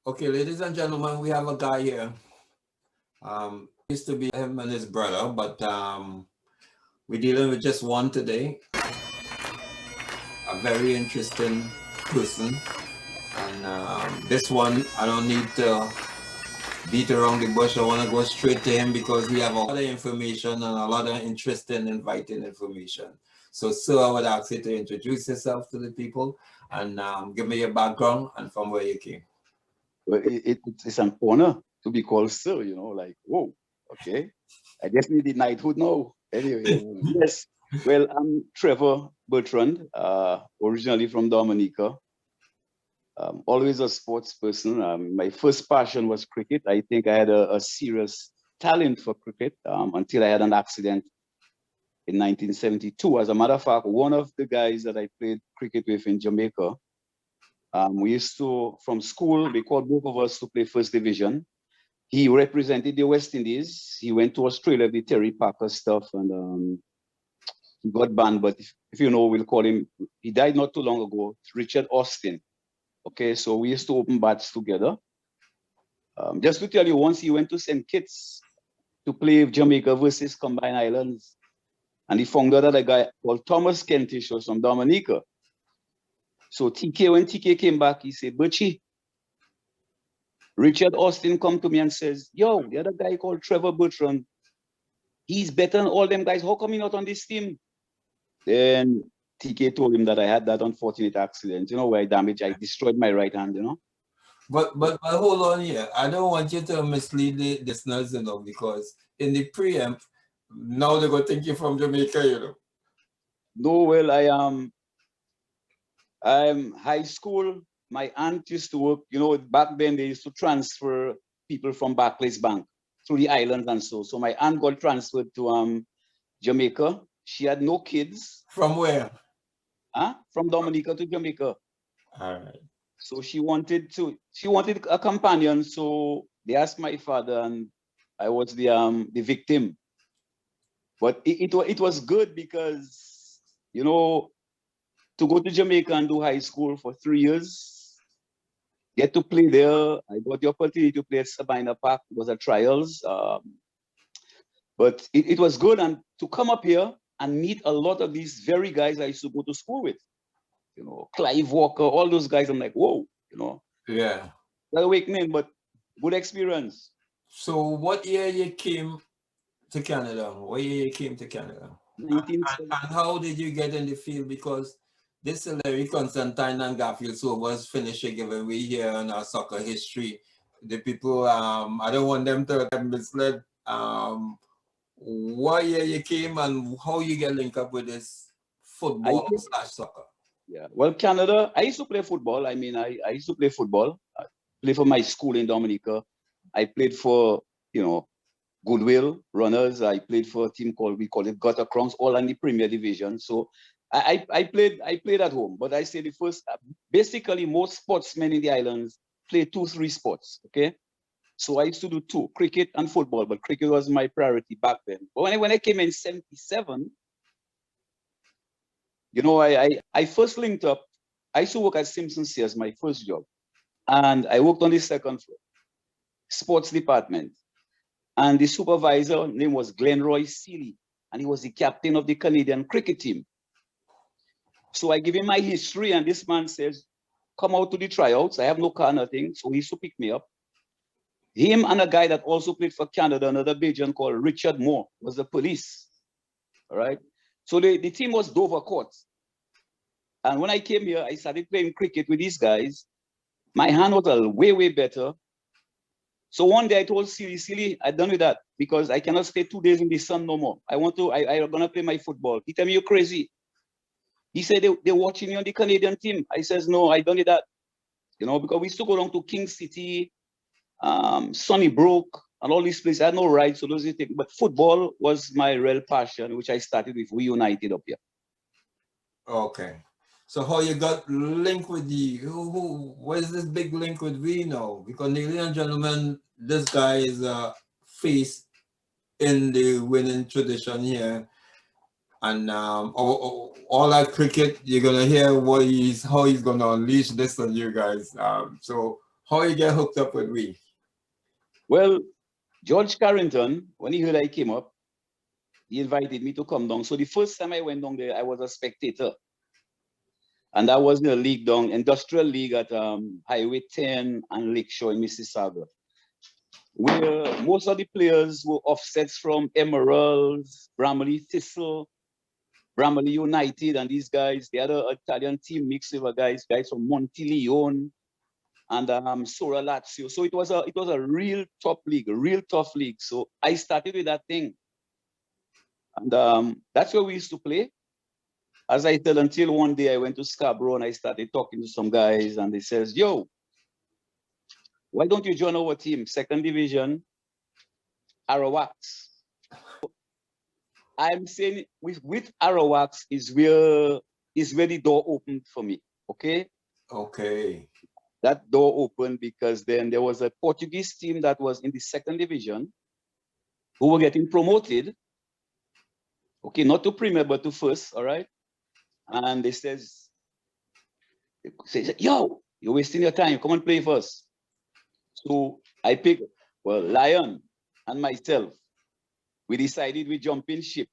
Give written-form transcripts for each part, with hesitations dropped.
Okay, ladies and gentlemen, we have a guy here. Used to be him and his brother, but we're dealing with just one today. A very interesting person. And this one, I don't need to beat around the bush. I want to go straight to him because we have a lot of information and a lot of interesting, inviting information. So, sir, I would ask you to introduce yourself to the people and give me your background and from where you came. Well, it's an honor to be called sir, like, whoa, okay. I guess we did knighthood now. Anyway, yes. Well, I'm Trevor Bertrand, originally from Dominica. Always a sports person. My first passion was cricket. I think I had a serious talent for cricket until I had an accident in 1972. As a matter of fact, one of the guys that I played cricket with in Jamaica, we used to, from school, they called both of us to play first division. He represented the West Indies. He went to Australia, the Terry Parker stuff, and he got banned. But if you know, we'll call him, he died not too long ago, Richard Austin. Okay, so we used to open bats together. Just to tell you, once he went to St. Kitts to play Jamaica versus Combined Islands, and he found out that a guy called Thomas Kentish was from Dominica. So when TK came back, he said, Butchie, Richard Austin come to me and says, yo, the other guy called Trevor Bertrand, he's better than all them guys. How come he not on this team? Then TK told him that I had that unfortunate accident, where I destroyed my right hand, But hold on here. I don't want you to mislead the listeners, because in the preamp, now they're going to think you're from Jamaica, No, well, I'm high school. My aunt used to work, back then they used to transfer people from Barclays Bank through the islands and so. So my aunt got transferred to Jamaica. She had no kids. From where? From Dominica to Jamaica. All right. So she wanted a companion. So they asked my father, and I was the victim. But it was good because, to go to Jamaica and do high school for 3 years, get to play there. I got the opportunity to play at Sabina Park. It was a trials. But it was good. And to come up here and meet a lot of these very guys I used to go to school with, Clive Walker, all those guys, I'm like, whoa, Yeah. That awakening, but good experience. So what year you came to Canada? What year you came to Canada? And how did you get in the field? Because this is Larry Constantine and Garfield so was finishing given we here in our soccer history. The people, I don't want them to get misled. What year you came and how you get linked up with this football/soccer? Yeah, well, Canada, I used to play football. I used to play football. I played for my school in Dominica. I played for, Goodwill Runners. I played for a team we call it Gutter Crowns, all in the Premier Division. So I played at home, but I say basically most sportsmen in the islands play 2-3 sports, okay? So I used to do 2, cricket and football, but cricket was my priority back then. But when I came in 77, I first linked up. I used to work at Simpson Sears, my first job. And I worked on the second floor, sports department. And the supervisor name was Glenroy Seeley. And he was the captain of the Canadian cricket team. So I give him my history, and this man says, come out to the tryouts. I have no car, nothing. So he used to pick me up. Him and a guy that also played for Canada, another Belgian called Richard Moore, was the police. All right. So the team was Dover Court. And when I came here, I started playing cricket with these guys. My hand was way, way better. So one day I told Silly, I'm done with that because I cannot stay 2 days in the sun no more. I'm gonna play my football. He tell me, you're crazy. He said, they're watching me on the Canadian team. I says, no, I done with that. Because we used to go down to King City, Sunnybrook, and all these places. I had no rights, so those things. But football was my real passion, which I started with We United up here. Okay. So how you got linked with where's this big link with we now? Because ladies and gentlemen, this guy is a face in the winning tradition here. And all that cricket, you're gonna hear how he's gonna unleash this on you guys. So How you get hooked up with we? Well, George Carrington, when he heard I came up, he invited me to come down. So the first time I went down there, I was a spectator. And I was in a league down, industrial league at Highway 10 and Lakeshore in Mississauga, where most of the players were offsets from Emeralds, Bramley Thistle, Bramley United, and these guys. They had an Italian team mixed with guys from Monteleone and Sora Lazio. So it was a real top league, a real tough league. So I started with that thing. And that's where we used to play. As I said, until one day I went to Scarborough and I started talking to some guys and they says, yo, why don't you join our team? Second division, Arawax. I'm saying with Arawax is where the door opened for me, okay? Okay. That door opened because then there was a Portuguese team that was in the second division who were getting promoted, okay, not to Premier, but to first, all right? And they say, yo, you're wasting your time. Come and play first. So I picked, well, Lion and myself. We decided we jump in ship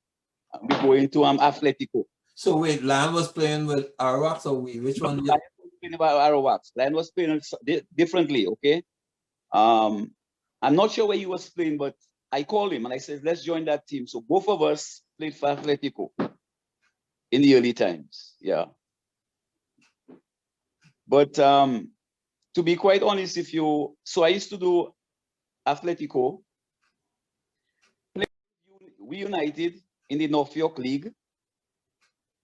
and we go into Atletico. So wait, Lion was playing with Arawax or we? Which one? Lion was playing about Arawax. Lion was playing differently, okay? I'm not sure where he was playing, but I called him and I said, let's join that team. So both of us played for Atletico in the early times, yeah. But to be quite honest, so I used to do Atletico, play We United in the North York League.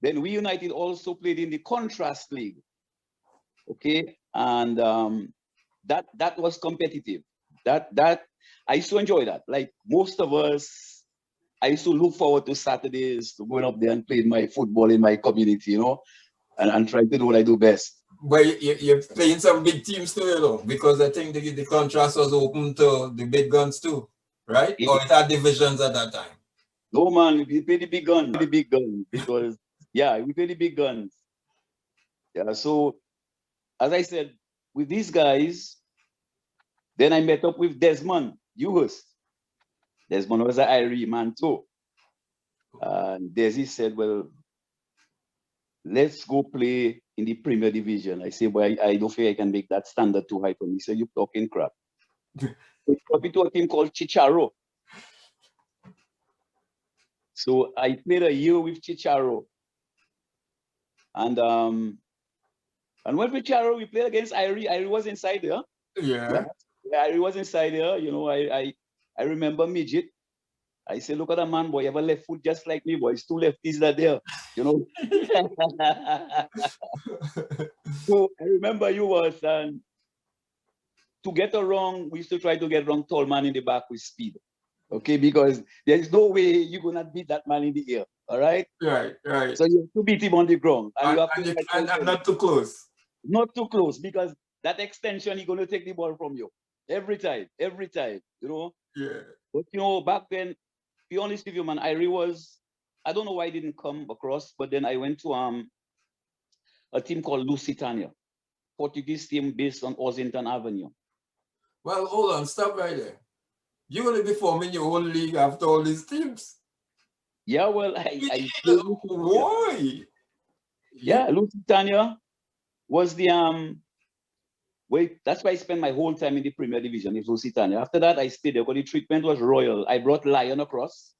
Then We United also played in the Contrast League, okay? And that was competitive. That I used to enjoy that. Like most of us, I used to look forward to Saturdays to going up there and playing my football in my community, you know, and try to do what I do best. But you're playing some big teams too, you know, because I think the contrast was open to the big guns too, right? Or it had divisions at that time. No, man, we play the big guns, because, yeah, we play the big guns. Yeah, so as I said, with these guys, then I met up with Desmond Ewhurst. Desmond was an Irie man too. And Desi said, well, let's go play in the Premier Division. I said, well, I don't think I can make that standard too high for me. He said, you're talking crap. We brought me to a team called Chicharo. So I played a year with Chicharo. And with Chicharo, we played against Irie. Irie was inside there. Yeah. Irie was inside there. You know, I remember Midget. I say, look at that man, boy, you have a left foot just like me, boy. It's two lefties that there, you know. So I remember you was, to get wrong, we used to try to get wrong tall man in the back with speed. Okay, because there's no way you're gonna beat that man in the air. All right? Right. So you have to beat him on the ground. And you have to and not too close. Not too close, because that extension, he's gonna take the ball from you. Every time, you know. Yeah. But you know, back then, be honest with you, man, I don't know why I didn't come across, but then I went to a team called Lusitania, Portuguese team based on Ossington Avenue. Well, hold on, stop right there. You will be forming your own league after all these teams. Yeah, well, why? Yeah, Lusitania was the that's why I spent my whole time in the Premier Division in Lusitania. After that, I stayed there because the treatment was royal. I brought Lion across.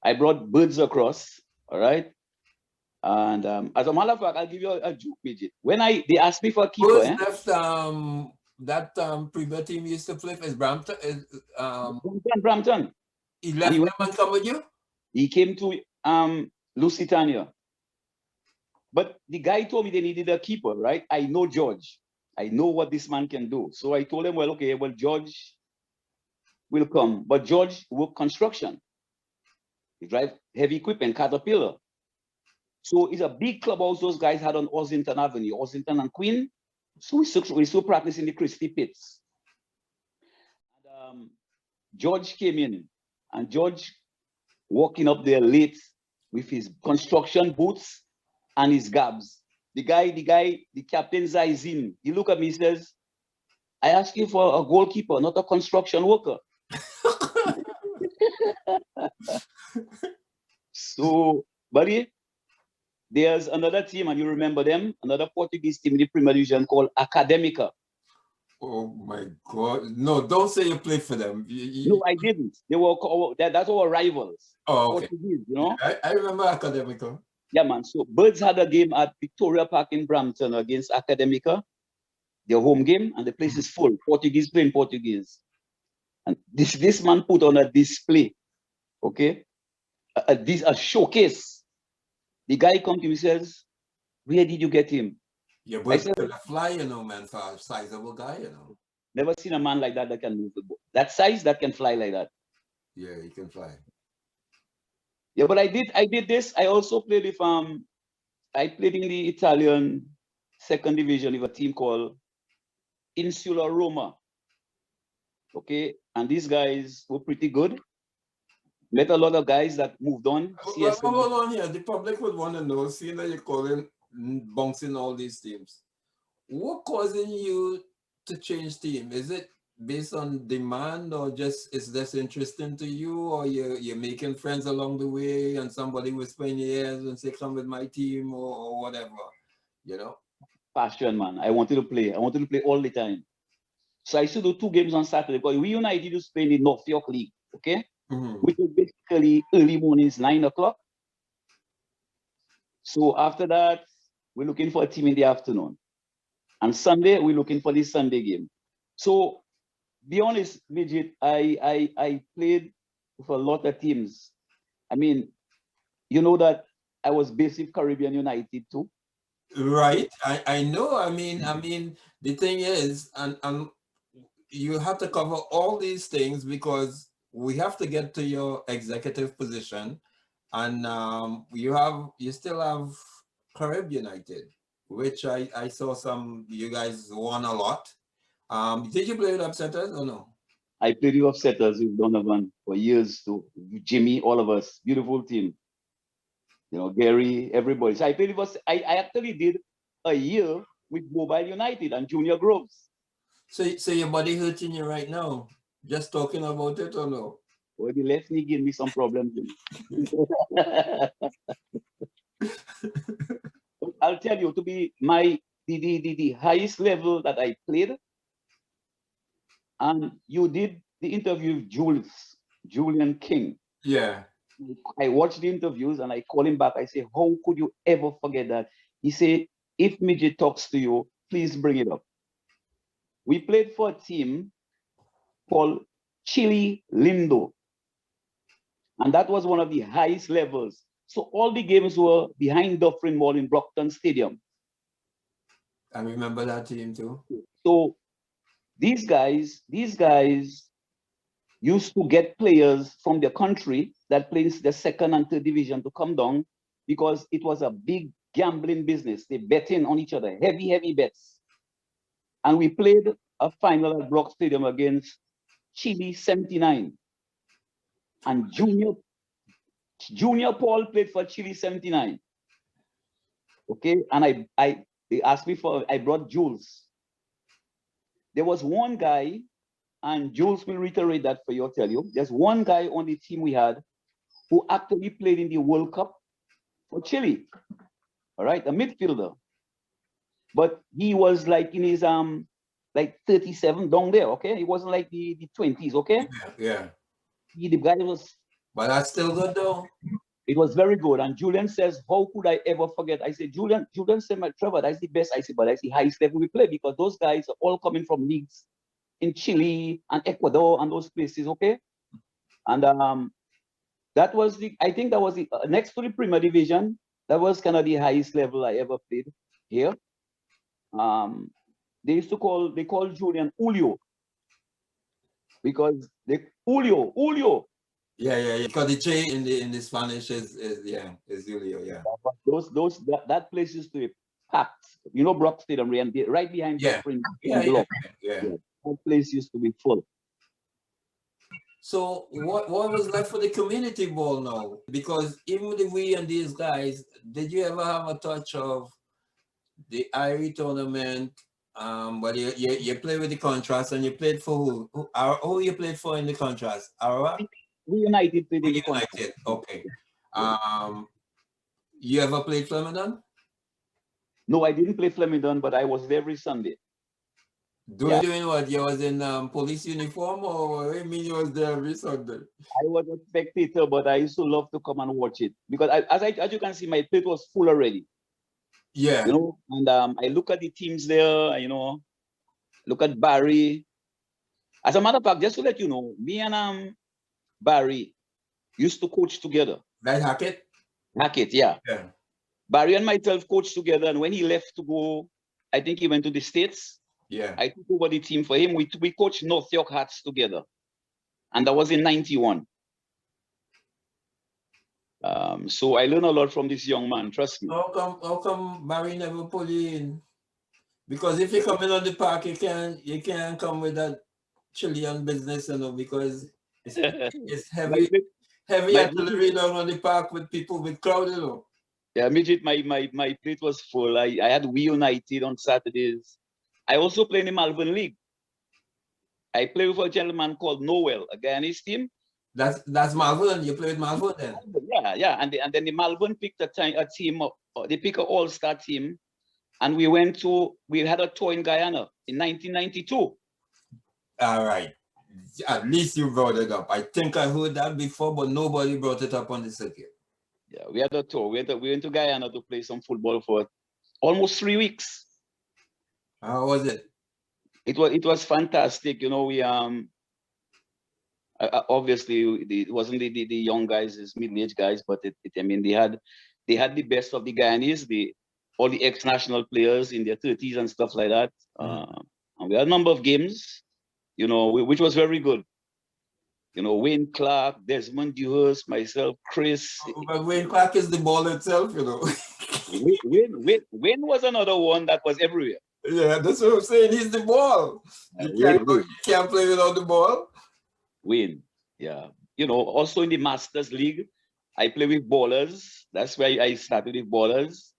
I brought Birds across, all right? And as a matter of fact, I'll give you a joke, Midget. When they asked me for a keeper, left that Premier team used to play is Brampton. Brampton. He left them and come with you? He came to Lusitania. But the guy told me they needed a keeper, right? I know George. I know what this man can do. So I told him, well, okay, well, George will come. But George worked construction. He drive heavy equipment, Caterpillar. So it's a big clubhouse those guys had on Ossington Avenue, Ossington and Queen. So we still practice in the Christie Pits. And, George came in, and George walking up there late with his construction boots and his gabs. The captain Zaizin, he looked at me, he says, I asked you for a goalkeeper, not a construction worker. So, buddy, there's another team, and you remember them, another Portuguese team in the Premier Division called Academica. Oh my God. No, don't say you played for them. No, I didn't. They were that's our rivals. Oh, okay. Portuguese, you know? I remember Academical. Yeah, man. So Birds had a game at Victoria Park in Brampton against Academica, their home game, and the place is full. Portuguese playing Portuguese. And this man put on a display, okay? A showcase. The guy comes to me and says, "Where did you get him?" Yeah, but could fly, you know, man, for a sizable guy, you know. Never seen a man like that that can move the ball. That size, that can fly like that. Yeah, he can fly. Yeah, but I did this. I also played with I played in the Italian second division with a team called Insula Roma. Okay, and these guys were pretty good. Met a lot of guys that moved on. Well, hold on here. The public would want to know, seeing that you're calling, bouncing all these teams. What causing you to change team? Is it based on demand, or just it's less interesting to you, or you're making friends along the way and somebody whisper in your ears and say, come with my team, or whatever, you know? Passion, man. I wanted to play. I wanted to play all the time. So I used to do 2 games on Saturday, because we United used to play in the North York League, okay? Which is basically early mornings, 9 o'clock. So after that, we're looking for a team in the afternoon. And Sunday, we're looking for the Sunday game. So, be honest, Midget, I played for a lot of teams. I mean, you know that I was based with Caribbean United too. Right. I know. I mean, the thing is, and you have to cover all these things because we have to get to your executive position, and you still have Caribbean United, which I saw you guys won a lot. Did you play with Upsetters or no? I played with Upsetters with Donovan for years too. Jimmy, all of us, beautiful team. You know, Gary, everybody. So I played with I actually did a year with Mobile United and Junior Groves. So your body hurting you right now? Just talking about it or no? Well, the left knee gave me some problems. I'll tell you, to be the highest level that I played, and you did the interview with Julian King. Yeah. I watched the interviews and I call him back. I say, how could you ever forget that? He said, if Midget talks to you, please bring it up. We played for a team called Chile Lindo. And that was one of the highest levels. So all the games were behind Dufferin Mall in Brockton Stadium. I remember that team too. So these guys used to get players from their country that plays the second and third division to come down, because it was a big gambling business. They betting on each other, heavy bets. And we played a final at Brock Stadium against Chile 79. And Junior Paul played for Chile 79. Okay, and they asked me I brought Jules. There was one guy, and Jules will reiterate that for you, I'll tell you. There's one guy on the team we had who actually played in the World Cup for Chile. All right, a midfielder. But he was like in his like 37 down there, okay? He wasn't like the 20s, okay? Yeah. The guy was. But that's still good though. It was very good. And Julian says, how could I ever forget? I said, Julian said, my Trevor, that's the best. I said, but that's the highest level we play, because those guys are all coming from leagues in Chile and Ecuador and those places, okay? And that was I think that was the next to the Premier Division. That was kind of the highest level I ever played here. They call Julian Julio, because Julio. Yeah. Because the J in the Spanish is Julio, yeah. That place used to be packed. You know, Brock Stadium, right behind the spring. Yeah. That place used to be full. So what was left for the community ball now? Because even with we and these guys, did you ever have a touch of the IRE tournament But you play with the contrast, and you played for who you played for in the contrast? Arawa? We United played in We the contract. United. Okay. You ever played Flemington? No, I didn't play Flemington, but I was there every Sunday. Doing what? You was in police uniform, or what do you mean you was there every Sunday? I was a spectator, but I used to love to come and watch it because as you can see, my plate was full already. Yeah. You know, and I look at the teams there. You know, look at Barry. As a matter of fact, just to let you know, me and Barry used to coach together. Right, Hackett? Hackett, yeah. Yeah. Barry and myself coached together, and when he left to go, I think he went to the States. Yeah. I took over the team for him. We coached North York Hearts together, and that was in '91. So I learned a lot from this young man. Trust me. How come Barry never pull you in? Because if you come in on the park, you can't come with that Chilean business, you know, because it's heavy artillery down on the park with people with crowd, you know. Yeah, midget, my plate was full. I had We United on Saturdays. I also play in the Malvern League. I play with a gentleman called Noel, a guy on his team. That's Malvern. You play with Malvern then? Yeah. And then the Malvern picked a team. They picked an all-star team, and we had a tour in Guyana in 1992. All right. At least you brought it up. I think I heard that before, but nobody brought it up on the circuit. Yeah, we had a tour. We went to Guyana to play some football for almost 3 weeks. How was it? It was fantastic. You know, we obviously it wasn't the young guys, it's middle-aged guys, but I mean they had the best of the Guyanese, all the ex-national players in their 30s and stuff like that. And we had a number of games, you know, which was very good. You know, Wayne Clark, Desmond Dewhurst, myself, Chris. But Wayne Clark is the ball itself, you know. Wayne was another one that was everywhere. Yeah, that's what I'm saying. He's the ball. You can't play without the ball. Wayne, yeah. You know, also in the Masters League, I play with ballers. That's where I started with ballers.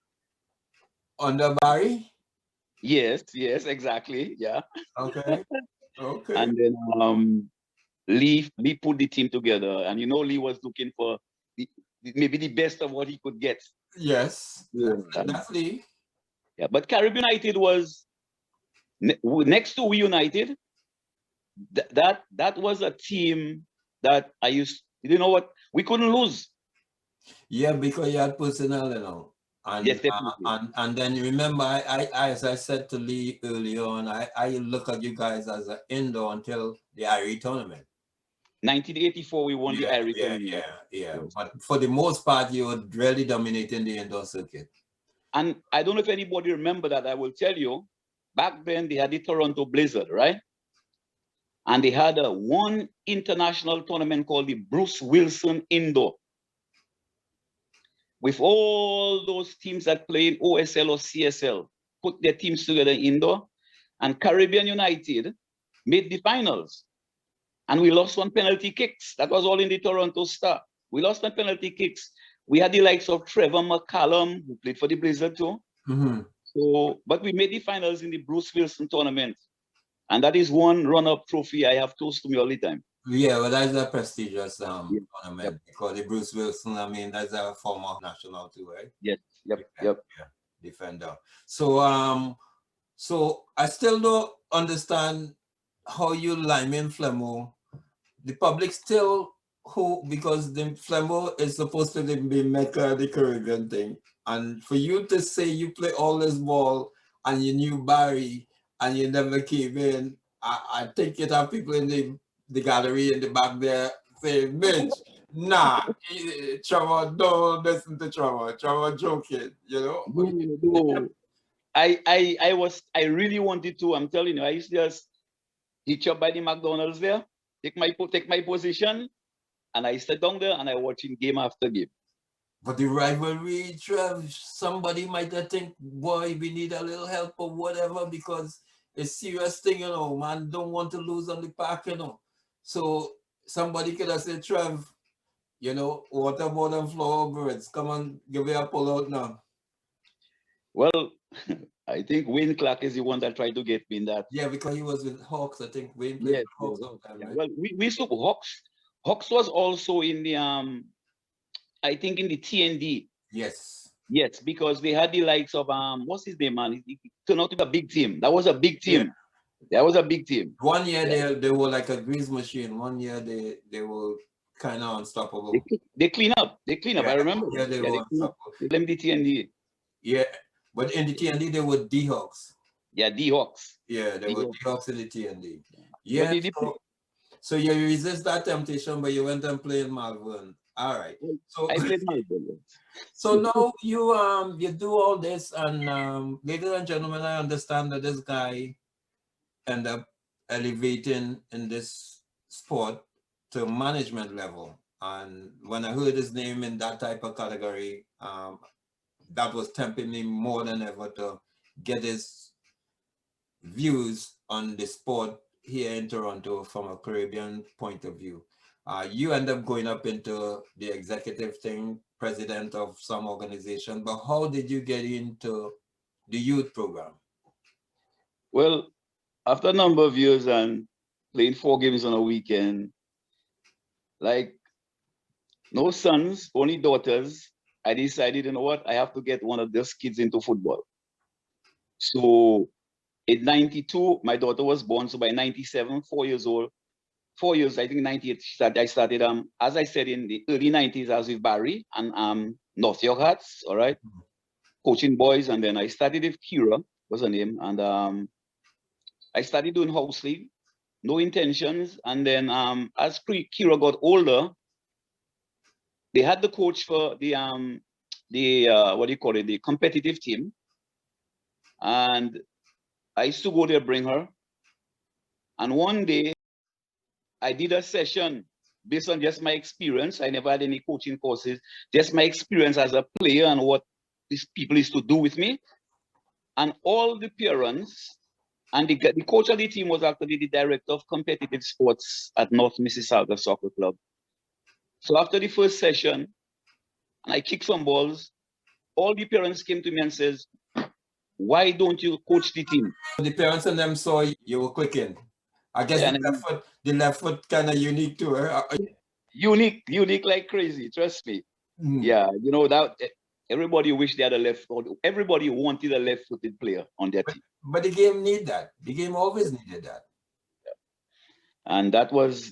Under Barry? Yes, exactly. Yeah. Okay. And then Lee put the team together, and you know Lee was looking for maybe the best of what he could get. Yes, that's Lee. Yeah, but Caribbean United was next to We United. That was a team that you know what, we couldn't lose. Yeah, because you had personnel, you know. And, yes, definitely. And then remember, I as I said to Lee earlier on, I look at you guys as an indoor until the IRE tournament. 1984, we won the IRE tournament. Yeah. Yes. But for the most part, you were really dominating the indoor circuit. And I don't know if anybody remember that. I will tell you, back then they had the Toronto Blizzard, right? And they had one international tournament called the Bruce Wilson Indoor. With all those teams that play in OSL or CSL, put their teams together indoor, and Caribbean United made the finals. And we lost on penalty kicks. That was all in the Toronto Star. We lost on penalty kicks. We had the likes of Trevor McCallum, who played for the Blizzard too. So, but we made the finals in the Bruce Wilson tournament. And that is one run-up trophy I have close to me all the time. Yeah, well, that's a prestigious tournament because the Bruce Wilson, I mean, that's a former national too, right? Yes, yep. Defender. So, so I still don't understand how you lineman Flemo. The public still because the Flemo is supposed to be Mecca the Caribbean thing, and for you to say you play all this ball and you knew Barry and you never came in, I think it have people in the gallery in the back there saying, Mitch, nah, Trevor, don't listen to Trevor. Trevor joking, you know? No. I really wanted to. I'm telling you, I used to just hitch up by the McDonald's there, take my position, and I sit down there and I watching game after game. But the rivalry, Trev, somebody might think, boy, we need a little help or whatever, because it's a serious thing, you know, man don't want to lose on the park, you know. So somebody could have said, Trev, you know, what about them flower birds? Come on, give me a pull out now. Well, I think Wayne Clark is the one that tried to get me in that. Yeah, because he was with Hawks. I think Wayne played Yes, with Hawks sometime, yeah. right? Well, we used to Hawks. Hawks was also in the I think in the TND. Yes. Yes, because they had the likes of what's his name, man? It turned out to be a big team. That was a big team. Yeah. That was a big team. One year Yeah. they were like a grease machine. One year they were kind of unstoppable. They clean up. They clean up. Yeah, I remember. yeah, they Yeah, were they clean up. unstoppable. They blame the TND. Yeah, but in the TND they were D Hawks. Yeah, D Hawks. Yeah, they were D D-Hawks. Hawks in the TND. But Yeah, so you resist that temptation, but you went and played in Malvern. All right. So I played Melbourne. so now you do all this, and ladies and gentlemen, I understand that this guy end up elevating in this sport to management level. And when I heard his name in that type of category, that was tempting me more than ever to get his views on the sport here in Toronto from a Caribbean point of view. You end up going up into the executive thing, president of some organization, but how did you get into the youth program? Well, after a number of years and playing 4 games on a weekend, like no sons, only daughters, I decided, you know what, I have to get one of those kids into football. So in 92, my daughter was born. So by 97, 4 years old, 4 years, I think 98, I started, as I said, in the early 90s, I was with Barry and North York Hearts, all right, coaching boys. And then I started with Kira, was her name. And I started doing house league, no intentions. And then as Kira got older, they had the coach for the what do you call it, the competitive team. And I used to go there, bring her. And one day I did a session based on just my experience. I never had any coaching courses, just my experience as a player and what these people used to do with me. And all the parents and the coach of the team was actually the director of competitive sports at North Mississauga Soccer Club. So after the first session, and I kicked some balls, all the parents came to me and says, why don't you coach the team? The parents and them saw you were quickened. I guess Yeah, the left foot kind of unique to her. unique like crazy, trust me. Yeah, you know, that everybody wished they had a left foot. Everybody wanted a left-footed player on their team. But the game need that. The game always needed that. And that was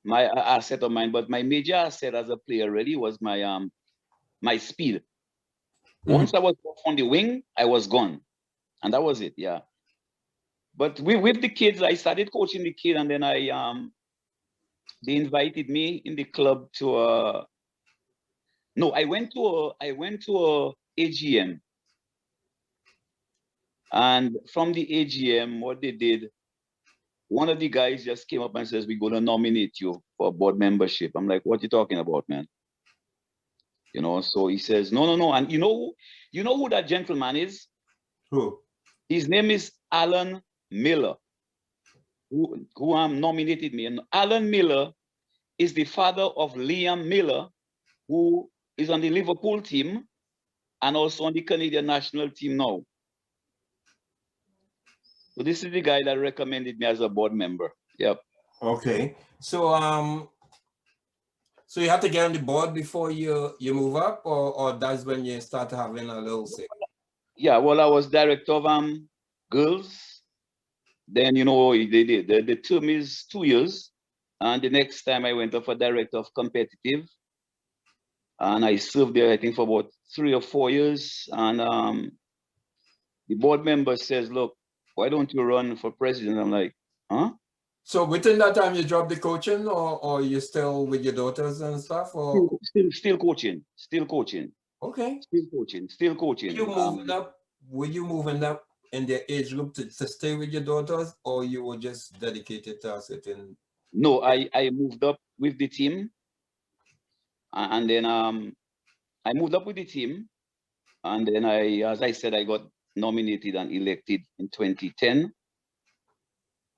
my asset of mine. But my major asset as a player really was my speed. Once I was off on the wing, I was gone. And that was it, yeah. But with the kids, I started coaching the kid, and then they invited me in the club to no, I went to a AGM. And from the AGM, what they did, one of the guys just came up and says, we're going to nominate you for board membership. I'm like, what are you talking about, man? You know, so he says, no. And you know who that gentleman is? Who? His name is Alan Miller, who nominated me. And Alan Miller is the father of Liam Miller, who is on the Liverpool team and also on the Canadian national team now. So this is the guy that recommended me as a board member. Yep. Okay. So so you have to get on the board before you move up, or that's when you start having a little say? Yeah, well, I was director of girls. Then, you know, the term is 2 years. And the next time I went up for director of competitive. And I served there, I think, for about 3 or 4 years. And the board member says, look, why don't you run for president? I'm like, huh? So within that time you dropped the coaching, or you still with your daughters and stuff, or Still coaching. okay. Still coaching. Were you moving up in the age group to stay with your daughters, or you were just dedicated to a certain? No, I moved up with the team. And then I moved up with the team. And then as I said, I got nominated and elected in 2010.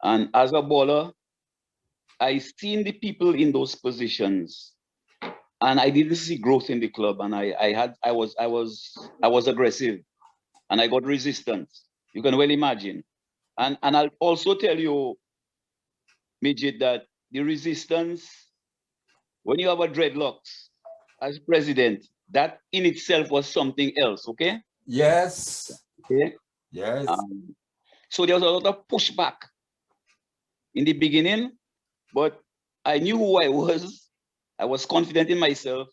And as a baller, I seen the people in those positions, and I didn't see growth in the club. And I was aggressive. and I got resistance. You can well imagine. And I'll also tell you, Midget, that the resistance, when you have a dreadlocks as president, that in itself was something else, okay? Yes. Okay. Yes. So there was a lot of pushback in the beginning, but I knew who I was. I was confident in myself,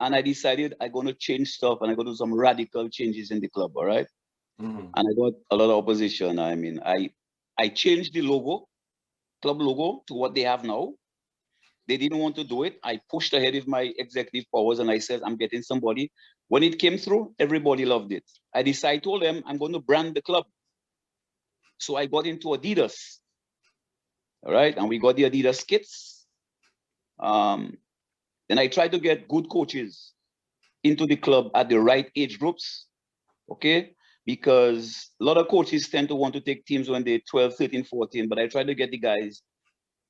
and I decided I'm going to change stuff and I'm going to do some radical changes in the club, all right? Mm-hmm. And I got a lot of opposition. I mean, I changed the logo, club logo, to what they have now. They didn't want to do it. I pushed ahead with my executive powers and I said, I'm getting somebody. When it came through, everybody loved it. I told them, I'm going to brand the club. So I got into Adidas. All right. And we got the Adidas kits. Then I tried to get good coaches into the club at the right age groups. Okay. Because a lot of coaches tend to want to take teams when they're 12, 13, 14. But I tried to get the guys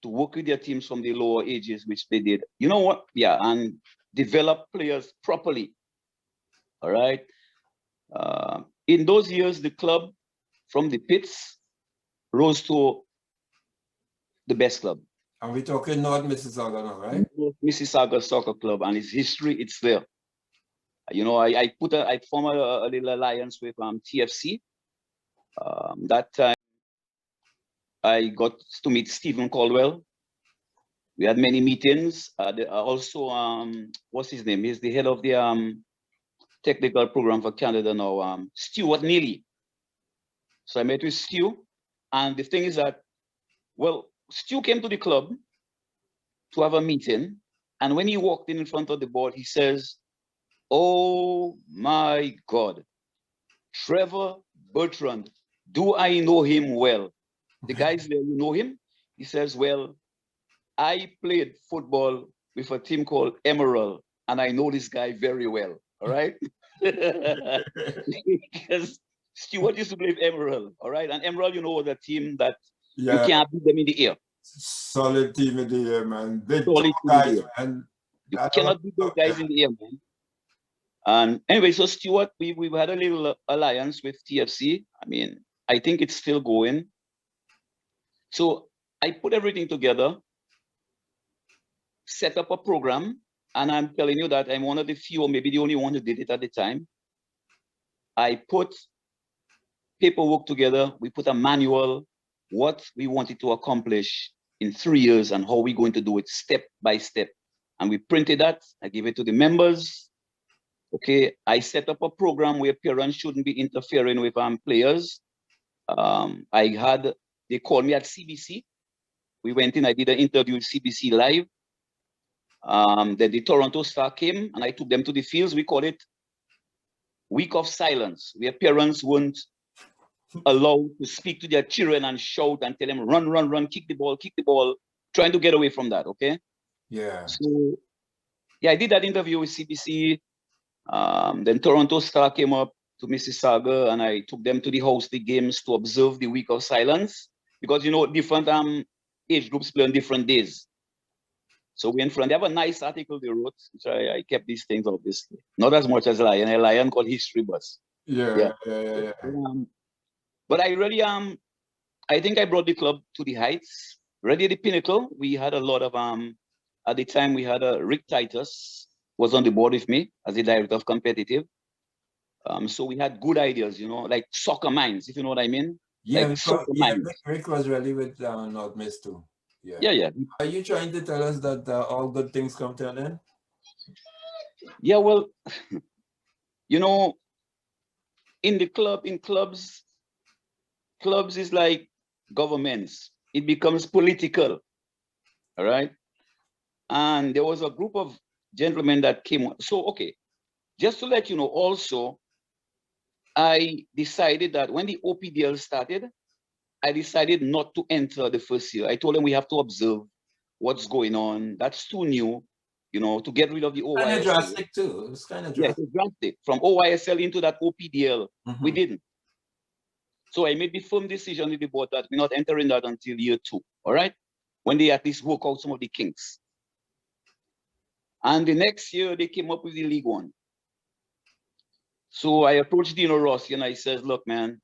to work with their teams from the lower ages, which they did. You know what? Yeah, and develop players properly. All right. In those years, the club from the pits rose to the best club. And we're talking North Mississauga now, right? North Mississauga Soccer Club, and its history, it's there. You know, I formed a little alliance with TFC. That time, I got to meet Stephen Caldwell. We had many meetings. Also, what's his name? He's the head of the technical program for Canada now, Stuart Neely. So I met with Stu, and the thing is that, well, Stu came to the club to have a meeting, and when he walked in front of the board, he says, "Oh my God, Trevor Bertrand, do I know him well?" The guys there, you know him? He says, "Well, I played football with a team called Emerald, and I know this guy very well." All right. Because Stuart used to play with Emerald, all right? And Emerald, you know, was a team that you can't beat them in the air. Solid team in the air, man. Big Solid guys, man. You cannot beat those guys in the air, man. And anyway, so Stuart, we had a little alliance with TFC. I mean, I think it's still going. So I put everything together, set up a program, and I'm telling you that I'm one of the few, or maybe the only one who did it at the time. I put paperwork together. We put a manual, what we wanted to accomplish in 3 years and how we're going to do it step by step. And we printed that. I gave it to the members. Okay, I set up a program where parents shouldn't be interfering with players. They called me at CBC. We went in, I did an interview with CBC Live. Then the Toronto Star came and I took them to the fields. We call it Week of Silence, where parents weren't allowed to speak to their children and shout and tell them, run, run, run, kick the ball, trying to get away from that, okay? Yeah. So, yeah, I did that interview with CBC. Then Toronto Star came up to Mississauga and I took them to the house, the games to observe the Week of Silence because, you know, different age groups play on different days. So we in front, they have a nice article they wrote, which I kept these things obviously. Not as much as a lion called History Bus. Yeah. But I really, I think I brought the club to the heights, really the pinnacle. We had a lot of, at the time we had Rick Titus was on the board with me as the director of competitive. So we had good ideas, you know, like soccer minds, if you know what I mean. Yeah, like Rick was really with North Miss too. Yeah. Are you trying to tell us that all good things come to an end? Yeah, well, you know, in clubs is like governments. It becomes political, all right? And there was a group of gentlemen that came. So, okay, just to let you know also, I decided that when the OPDL started, I decided not to enter the first year. I told them we have to observe what's going on. That's too new, you know, to get rid of the OYSL. Kind of drastic too. It was kind of drastic. Yeah, it was drastic. From OYSL into that OPDL, we didn't. So I made the firm decision with the board that we're not entering that until year 2, all right? When they at least work out some of the kinks. And the next year, they came up with the League One. So I approached Dino Rossi and I says, look, man,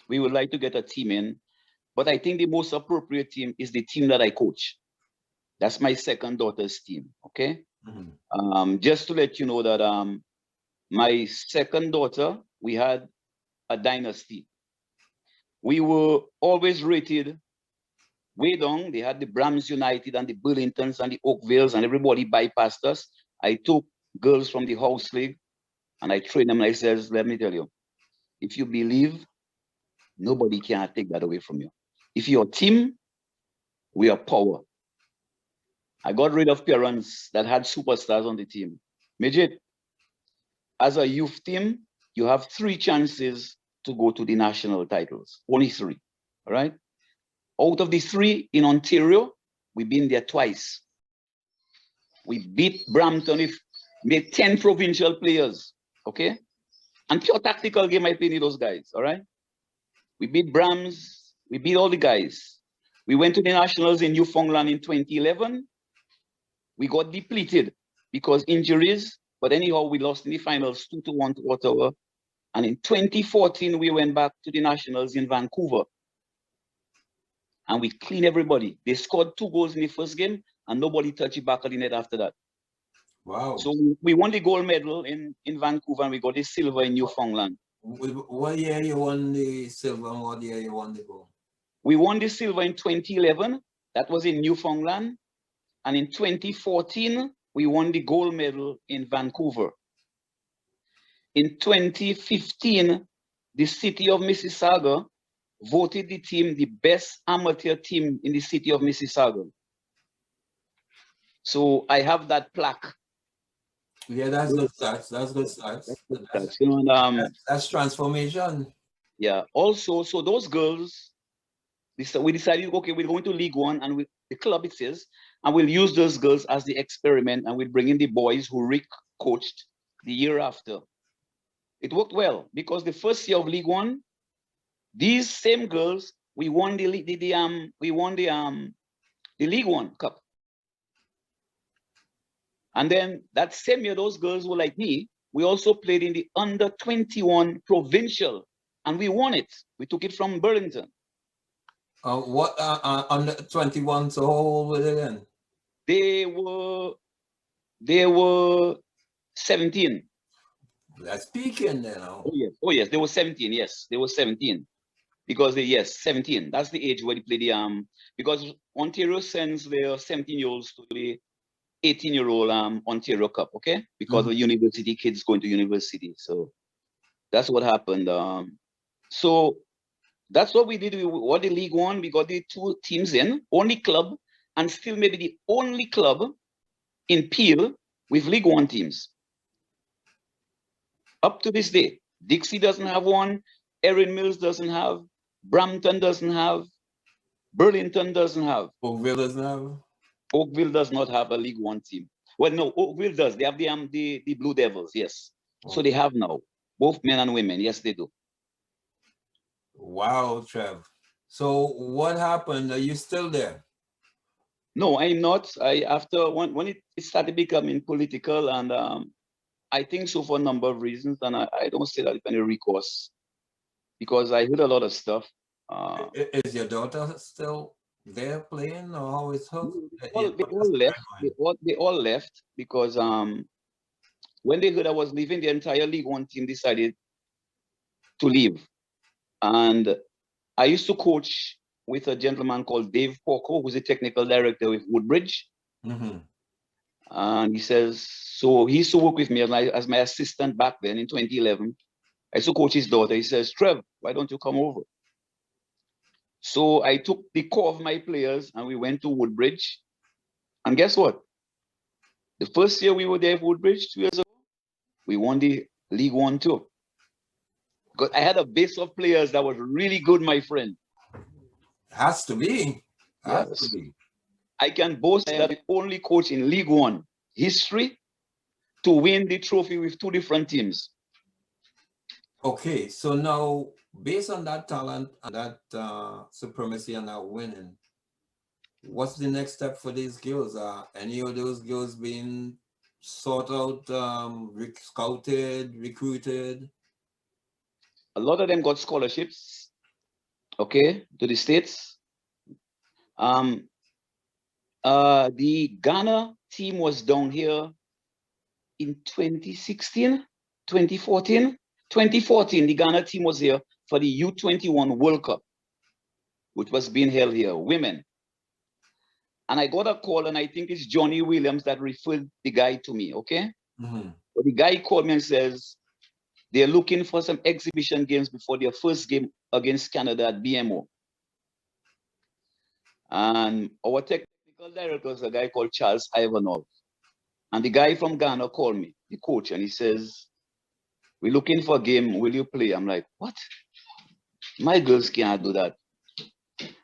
we would like to get a team in, but I think the most appropriate team is the team that I coach. That's my second daughter's team, okay? Just to let you know that my second daughter, we had a dynasty. We were always rated way down. They had the Brams United and the Burlingtons and the Oakvilles, and everybody bypassed us. I took girls from the house league and I trained them. And I says, let me tell you, if you believe, nobody can take that away from you. If you're a team, we are power. I got rid of parents that had superstars on the team. Midget, as a youth team, you have 3 chances to go to the national titles. Only 3, all right? Out of the 3 in Ontario, we've been there twice. We beat Brampton, we made 10 provincial players, okay? And pure tactical game, I played with those guys, all right? We beat Brams, we beat all the guys. We went to the nationals in Newfoundland in 2011. We got depleted because injuries, but anyhow, we lost in the finals 2-1 to Ottawa. And in 2014, we went back to the nationals in Vancouver. And we cleaned everybody. They scored 2 goals in the first game, and nobody touched the back of the net after that. Wow. So we won the gold medal in Vancouver, and we got the silver in Newfoundland. What year you won the silver and what year you won the gold? We won the silver in 2011. That was in Newfoundland. And in 2014, we won the gold medal in Vancouver. In 2015, the city of Mississauga voted the team the best amateur team in the city of Mississauga. So I have that plaque. Yeah, that's good stats. That's good stats. That's transformation. Yeah. Also, so those girls, we decided, okay, we're going to League One, and the club, it says, and we'll use those girls as the experiment, and we'll bring in the boys who Rick coached the year after. It worked well because the first year of League One, these same girls, we won the League One Cup. And then that same year, those girls were like me. We also played in the under-21 provincial, and we won it. We took it from Burlington. What under 21? So how old were they then? They were 17. That's peaking there now. Oh yes, they were 17. Yes, they were 17. Because 17. That's the age where they play the because Ontario sends their 17-year-olds to the 18-year-old Ontario Cup, okay? Because of university kids going to university. So that's what happened. So that's what we did. We won the League One. We got the 2 teams in, only club, and still maybe the only club in Peel with League One teams. Up to this day, Dixie doesn't have one, Erin Mills doesn't have, Brampton doesn't have, Burlington doesn't have. Oakville doesn't have? Oakville does not have a League One team. Well, no, Oakville does. They have the Blue Devils, yes. So they have now, both men and women. Yes, they do. Wow, Trev. So what happened? Are you still there? No, I'm not. After when it started becoming political, and I think so for a number of reasons, and I don't say that with any recourse, because I heard a lot of stuff. Is your daughter still there playing, or how is her? They all left because when they heard I was leaving, the entire League One team decided to leave. And I used to coach with a gentleman called Dave Porco, who's a technical director with Woodbridge. And he says, so he used to work with me as my assistant back then in 2011. I used to coach his daughter. He says, Trev, why don't you come over? So I took the core of my players and we went to Woodbridge. And guess what? The first year we were there at Woodbridge 2 years ago, we won the League One too. Because I had a base of players that was really good, my friend. Has to be. Has to be. I can boast that I'm the only coach in League One history to win the trophy with 2 different teams. Okay, so now based on that talent and that supremacy and that winning, what's the next step for these girls? Are any of those girls being sort out, scouted, recruited? A lot of them got scholarships, okay, to the States. The Ghana team was down here in 2016, 2014. 2014, the Ghana team was here for the U21 World Cup, which was being held here, women. And I got a call, and I think it's Johnny Williams that referred the guy to me, okay? Mm-hmm. So the guy called me and says, they're looking for some exhibition games before their first game against Canada at BMO. And our technical director is a guy called Charles Ivanov. And the guy from Ghana called me, the coach, and he says, we're looking for a game, will you play? I'm like, what? My girls can't do that.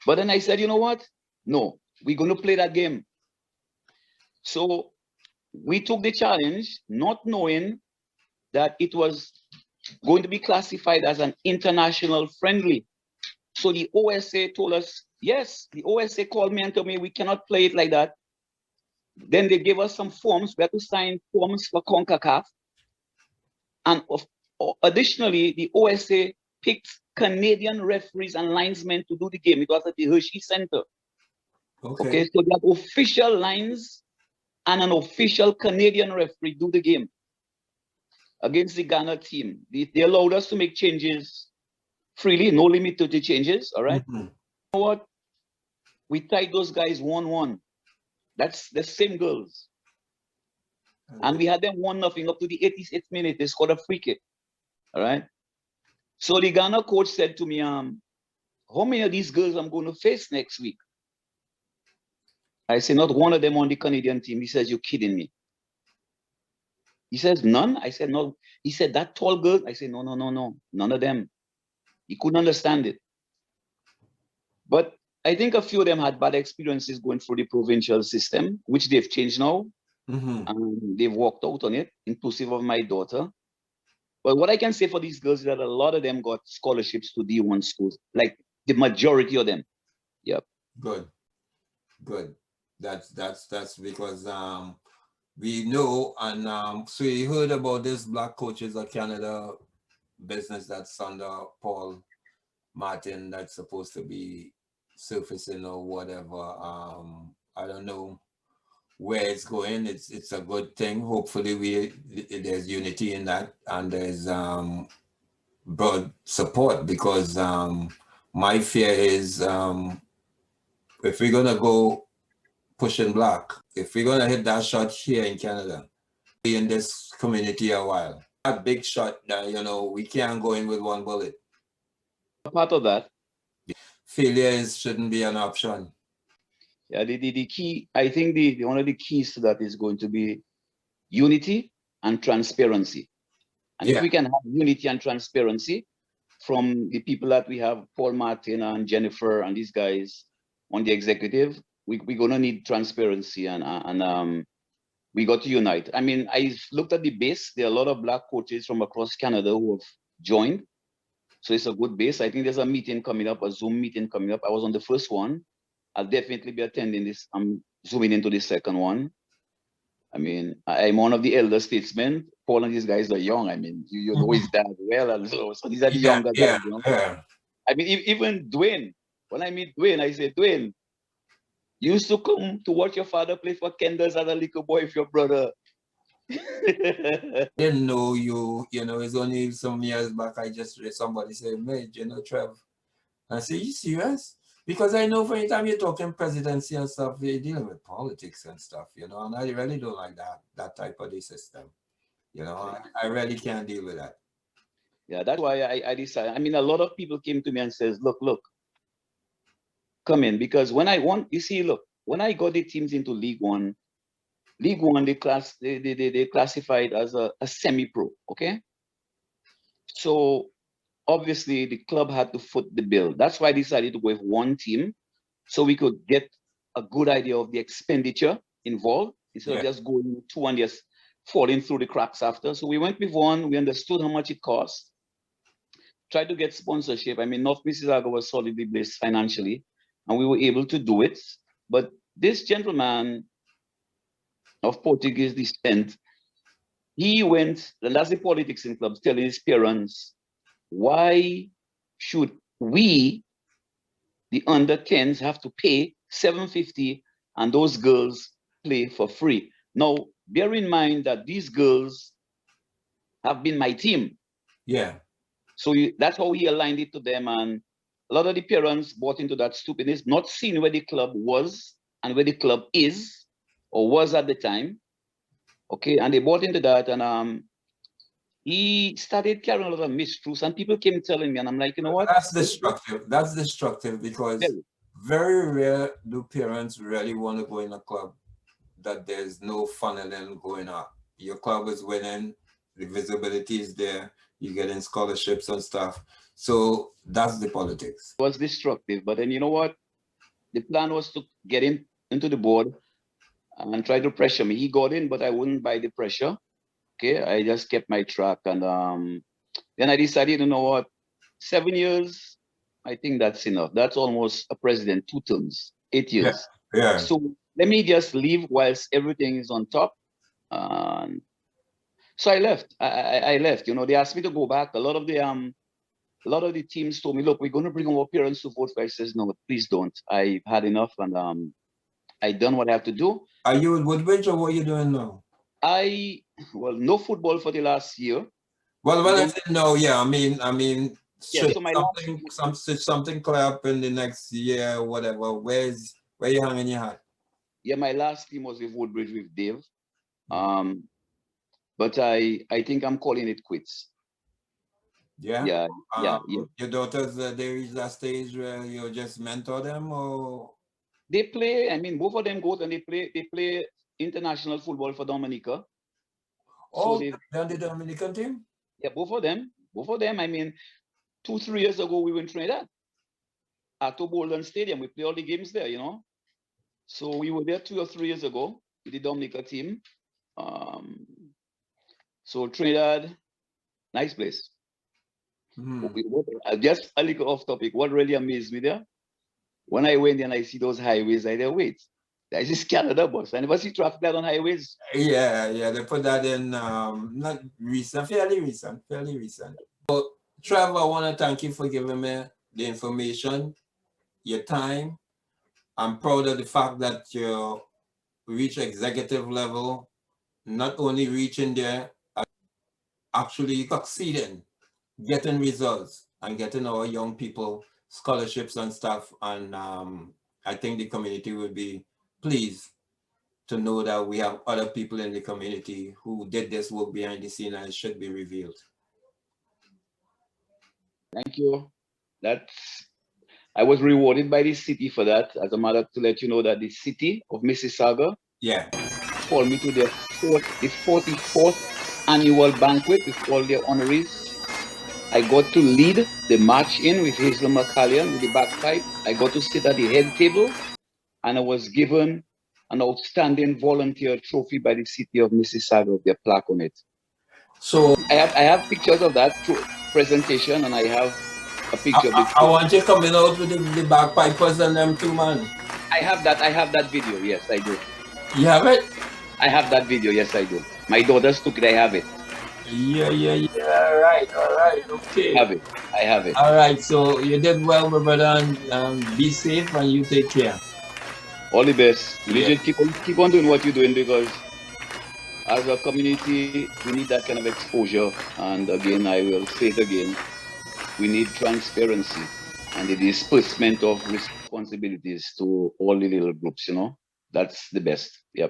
But then I said, you know what? No, we're going to play that game. So we took the challenge, not knowing that it was going to be classified as an international friendly. So the OSA told us, yes, the OSA called me and told me we cannot play it like that. Then they gave us some forms. We had to sign forms for CONCACAF. And additionally, the OSA picked Canadian referees and linesmen to do the game. It was at the Hershey Center. Okay, so they had official lines and an official Canadian referee do the game against the Ghana team. They allowed us to make changes freely, no limit to the changes, all right? Mm-hmm. You know what? We tied those guys 1-1. That's the same girls. And we had them 1-0 up to the 86th minute. They scored a free kick, all right? So the Ghana coach said to me, how many of these girls I'm going to face next week? I said, not one of them on the Canadian team. He says, you're kidding me. He says, none? I said, no. He said, that tall girl? I said, no, none of them. He couldn't understand it. But I think a few of them had bad experiences going through the provincial system, which they've changed now. Mm-hmm. And they've walked out on it, inclusive of my daughter. But what I can say for these girls is that a lot of them got scholarships to D1 schools, like the majority of them. Yep. Good. That's because we know, and so you heard about this Black Coaches of Canada business that's under Paul Martin that's supposed to be surfacing or whatever. I don't know where it's going. It's a good thing. Hopefully there's unity in that, and there's broad support, because my fear is if we're gonna go pushing black, if we're gonna hit that shot here in Canada, be in this community a while. That big shot that we can't go in with one bullet. Part of that. Failure shouldn't be an option. Yeah, the key, I think one of the keys to that is going to be unity and transparency. And if we can have unity and transparency from the people that we have, Paul Martin and Jennifer and these guys on the executive, we're going to need transparency and we got to unite. I mean, I looked at the base. There are a lot of Black coaches from across Canada who have joined. So it's a good base. I think there's a meeting coming up, a Zoom meeting coming up. I was on the first one. I'll definitely be attending this. I'm zooming into the second one. I mean, I'm one of the elder statesmen. Paul and these guys are young. I mean, you know his dad well. And so these are the younger guys. You know? I mean, even Dwayne, when I meet Dwayne, I say, Dwayne, you used to come to watch your father play for Kenders as a little boy with your brother. Didn't know you know, it's only some years back I just read somebody say, mate, Trev. I say, you serious? Because I know from the time you're talking presidency and stuff, you're dealing with politics and stuff, and I really don't like that type of the system. I really can't deal with that. Yeah, that's why I decided. I mean, a lot of people came to me and says, look, come in. Because when I got the teams into League One, they classified as a semi-pro, okay? So obviously the club had to foot the bill. That's why I decided to go with one team, so we could get a good idea of the expenditure involved instead of just going two and just falling through the cracks after. So we went with one. We understood how much it cost. Tried to get sponsorship. I mean, North Mississauga was solidly placed financially, and we were able to do it. But this gentleman of Portuguese descent he went, and that's the politics in clubs, telling his parents, why should we, the under 10s, have to pay $750 and those girls play for free? Now, bear in mind that these girls have been my team. Yeah. So that's how he aligned it to them. And a lot of the parents bought into that stupidness, not seeing where the club was and where the club is or was at the time. Okay, and they bought into that, and he started carrying a lot of mistruths, and people came telling me, and I'm like, you know what? That's destructive. That's destructive because very rare do parents really want to go in a club that there's no funneling going on. Your club is winning, the visibility is there, you're getting scholarships and stuff. So that's the politics. It was destructive, but then you know what? The plan was to get him into the board and try to pressure me. He got in, but I wouldn't buy the pressure. Okay, I just kept my track, and then I decided, you know what? 7 years, I think that's enough. That's almost a president, 2 terms, 8 years. Yeah. So let me just leave whilst everything is on top. So I left. I left. You know, they asked me to go back. A lot of the teams told me, look, we're going to bring our parents to vote for. I says, no, please don't. I've had enough, and I done what I have to do. Are you in Woodbridge, or what are you doing now? Well, no football for the last year. Well, I said no, yeah. I mean, Yeah, so something clear up in the next year, whatever. Where you hanging your hat? Yeah, my last team was with Woodbridge with Dave. But I think I'm calling it quits. Yeah. Yeah. Your daughters, they reach that stage where you just mentor them, or they play. I mean, both of them go and they play international football for Dominica. Oh, so they're on the Dominican team? Yeah, both of them. I mean, 2-3 years ago we were in Trinidad at Bolden Stadium. We play all the games there, you know. So we were there 2 or 3 years ago with the Dominica team. So Trinidad, nice place. Just a little off topic. What really amazed me there, when I went there and I see those highways, I said, wait, that is Canada, boss. I never see traffic light on highways. Yeah, they put that in not recent, fairly recent. So, Trevor, I want to thank you for giving me the information, your time. I'm proud of the fact that you reach executive level, not only reaching there, actually succeeding, getting results, and getting our young people scholarships and stuff. And I think the community will be pleased to know that we have other people in the community who did this work behind the scene, and it should be revealed. Thank you. I was rewarded by the city for that. As a matter to let you know that the city of Mississauga called me to the 44th annual banquet with all their honorees. I got to lead the march in with Hazel McCallion with the bagpipe. I got to sit at the head table, and I was given an outstanding volunteer trophy by the city of Mississauga with their plaque on it. So I have pictures of that presentation, and I have a picture of it. I want you coming out with the bagpipers and them too, man. I have that video. Yes, I do. You have it? I have that video. Yes, I do. My daughters took it. I have it. Yeah. All right. Okay. I have it. All right. So you did well, my brother, and be safe and you take care. All the best. You keep on doing what you're doing, because as a community, we need that kind of exposure. And again, I will say it again, we need transparency and the disbursement of responsibilities to all the little groups, you know. That's the best. Yep.